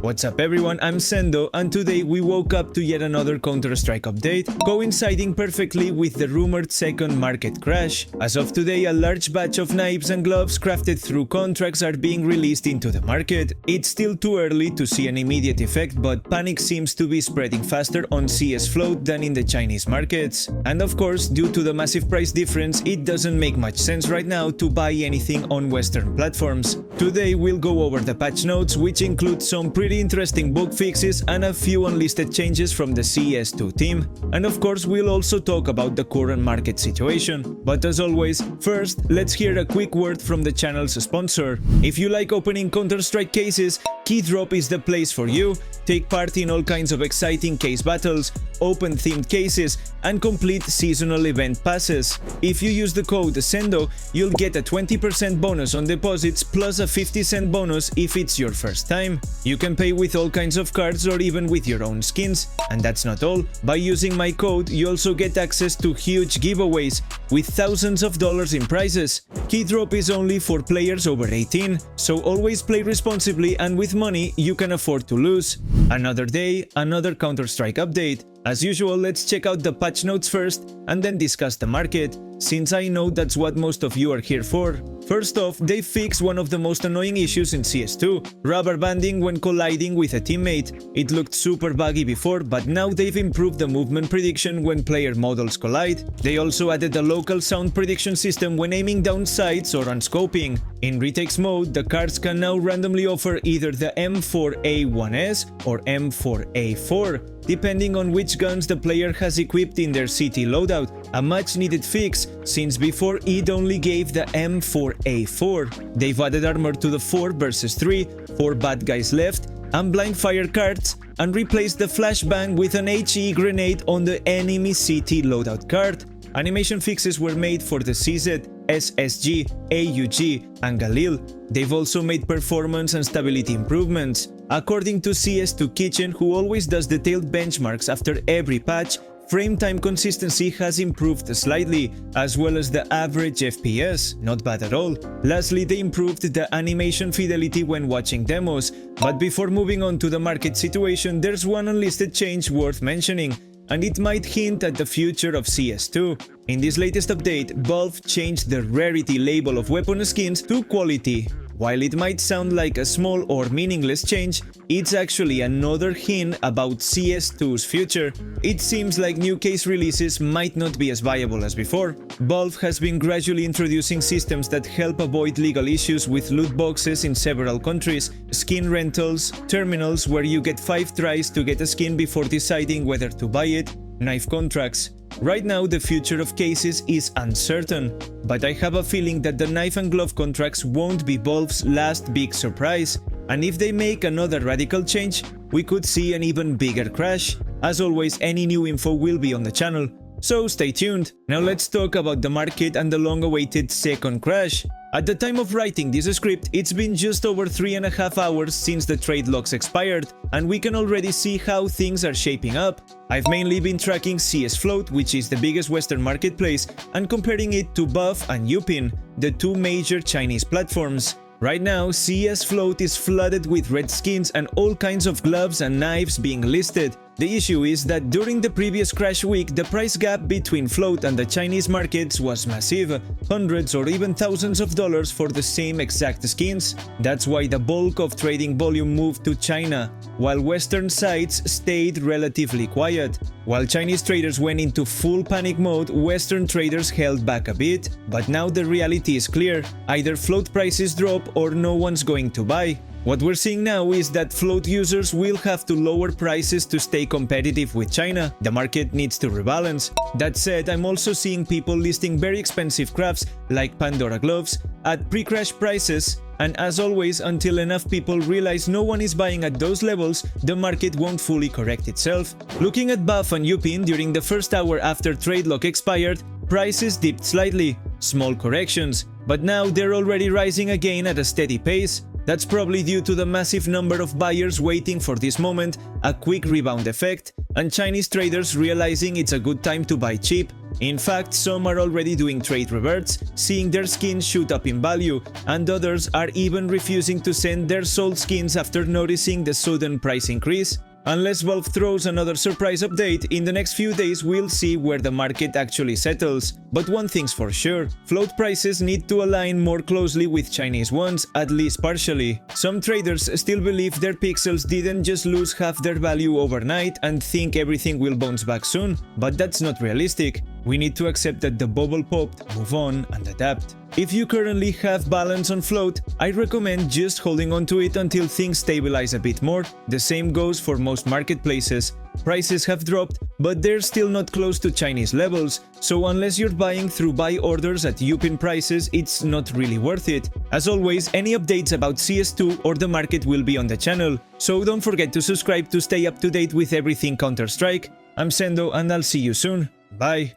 What's up everyone, I'm Sendo, and today we woke up to yet another Counter-Strike update, coinciding perfectly with the rumored second market crash. As of today, a large batch of knives and gloves crafted through contracts are being released into the market. It's still too early to see an immediate effect, but panic seems to be spreading faster on CS float than in the Chinese markets. And of course, due to the massive price difference, it doesn't make much sense right now to buy anything on Western platforms. Today we'll go over the patch notes, which include some pretty interesting bug fixes and a few unlisted changes from the CS2 team. And of course we'll also talk about the current market situation. But as always, first let's hear a quick word from the channel's sponsor. If you like opening Counter-Strike cases, Keydrop is the place for you. Take part in all kinds of exciting case battles, open themed cases, and complete seasonal event passes. If you use the code SENDO, you'll get a 20% bonus on deposits plus a 50-cent bonus if it's your first time. You can pay with all kinds of cards or even with your own skins. And that's not all. By using my code, you also get access to huge giveaways with thousands of dollars in prizes. Keydrop is only for players over 18, so always play responsibly and with money you can afford to lose. Another day, another Counter-Strike update. As usual, let's check out the patch notes first and then discuss the market, since I know that's what most of you are here for. First off, they fixed one of the most annoying issues in CS2, rubber banding when colliding with a teammate. It looked super buggy before, but now they've improved the movement prediction when player models collide. They also added a local sound prediction system when aiming down sights or on scoping. In retakes mode, the cards can now randomly offer either the M4A1S or M4A4, depending on which guns the player has equipped in their CT loadout, a much needed fix, since before it only gave the M4A4. They've added armor to the 4 vs 3, 4 bad guys left, and blind fire cards, and replaced the flashbang with an HE grenade on the enemy CT loadout card. Animation fixes were made for the CZ, SSG, AUG, and Galil. They've also made performance and stability improvements. According to CS2 Kitchen, who always does detailed benchmarks after every patch, frame time consistency has improved slightly, as well as the average FPS, not bad at all. Lastly, they improved the animation fidelity when watching demos. But before moving on to the market situation, there's one unlisted change worth mentioning, and it might hint at the future of CS2. In this latest update, Valve changed the rarity label of weapon skins to quality. While it might sound like a small or meaningless change, it's actually another hint about CS2's future. It seems like new case releases might not be as viable as before. Valve has been gradually introducing systems that help avoid legal issues with loot boxes in several countries, skin rentals, terminals where you get 5 tries to get a skin before deciding whether to buy it, knife contracts. Right now, the future of cases is uncertain, but I have a feeling that the knife and glove contracts won't be Valve's last big surprise, and if they make another radical change, we could see an even bigger crash. As always, any new info will be on the channel, so stay tuned. Now let's talk about the market and the long-awaited second crash. At the time of writing this script, it's been just over 3.5 hours since the trade locks expired, and we can already see how things are shaping up. I've mainly been tracking CS Float, which is the biggest Western marketplace, and comparing it to Buff and Upin, the two major Chinese platforms. Right now, CS Float is flooded with red skins and all kinds of gloves and knives being listed. The issue is that during the previous crash week, the price gap between Float and the Chinese markets was massive, hundreds or even thousands of dollars for the same exact skins. That's why the bulk of trading volume moved to China, while Western sites stayed relatively quiet. While Chinese traders went into full panic mode, Western traders held back a bit. But now the reality is clear: either float prices drop or no one's going to buy. What we're seeing now is that float users will have to lower prices to stay competitive with China. The market needs to rebalance. That said, I'm also seeing people listing very expensive crafts like Pandora gloves at pre-crash prices, and as always, until enough people realize no one is buying at those levels, the market won't fully correct itself. Looking at Buff and Upin during the first hour after trade lock expired, prices dipped slightly, small corrections, but now they're already rising again at a steady pace. That's probably due to the massive number of buyers waiting for this moment, a quick rebound effect, and Chinese traders realizing it's a good time to buy cheap. In fact, some are already doing trade reverts, seeing their skins shoot up in value, and others are even refusing to send their sold skins after noticing the sudden price increase. Unless Valve throws another surprise update, in the next few days we'll see where the market actually settles. But one thing's for sure, float prices need to align more closely with Chinese ones, at least partially. Some traders still believe their pixels didn't just lose half their value overnight and think everything will bounce back soon, but that's not realistic. We need to accept that the bubble popped, move on, and adapt. If you currently have balance on float, I recommend just holding on to it until things stabilize a bit more. The same goes for most marketplaces. Prices have dropped, but they're still not close to Chinese levels, so unless you're buying through buy orders at Upin prices, it's not really worth it. As always, any updates about CS2 or the market will be on the channel, so don't forget to subscribe to stay up to date with everything Counter-Strike. I'm Sendo and I'll see you soon. Bye!